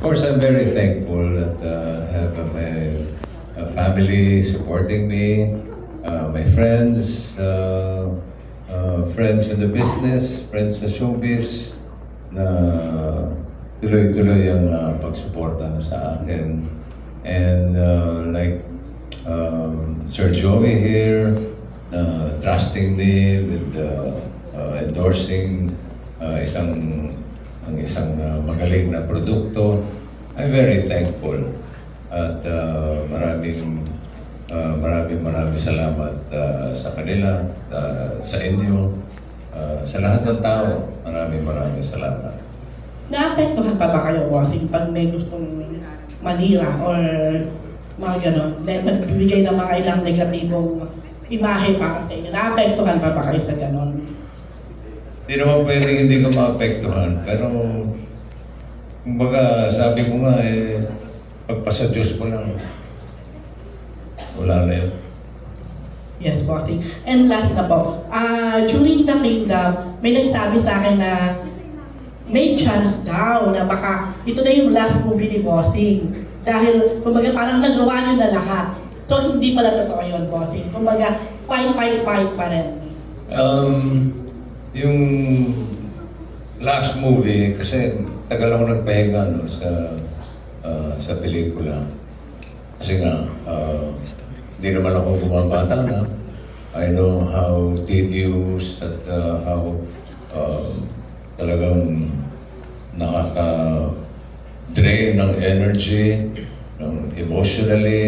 Of course, I'm very thankful that I have my family supporting me, my friends, friends in the business, friends sa showbiz, na tuloy-tuloy ang pagsuporta sa akin. And like Sir Joey here, trusting me with endorsing isang magaling na produkto. I'm very thankful at maraming salamat sa kanila, sa inyo, sa lahat ng tao. Maraming salamat. Naapektuhan pa ba kayo, bossing, pag may gustong manira or mga ganon? Magbibigay ng mga ilang negatibong imahe para sa inyo. Naapektuhan pa ba kayo sa ganon? Hindi naman pwedeng hindi ka maapektuhan. Pero, kumbaga, sabi ko nga, pagpasa Diyos mo lang. Wala na yun. Yes, bossing. And last na po, during the Kingdom, may nagsabi sa akin na may chance daw na baka ito na yung last movie ni Bossing. Dahil, kumbaga, parang nagawa nyo na lahat. So, hindi pala totoo yun, Bossing. Kumbaga, fight pa rin. Yung last movie, kasi tagal ako nagpahinga sa pelikula. Kasi nga, hindi naman ako bumabata na. I know how tedious at how talagang nakaka-drain ng energy, ng emotionally.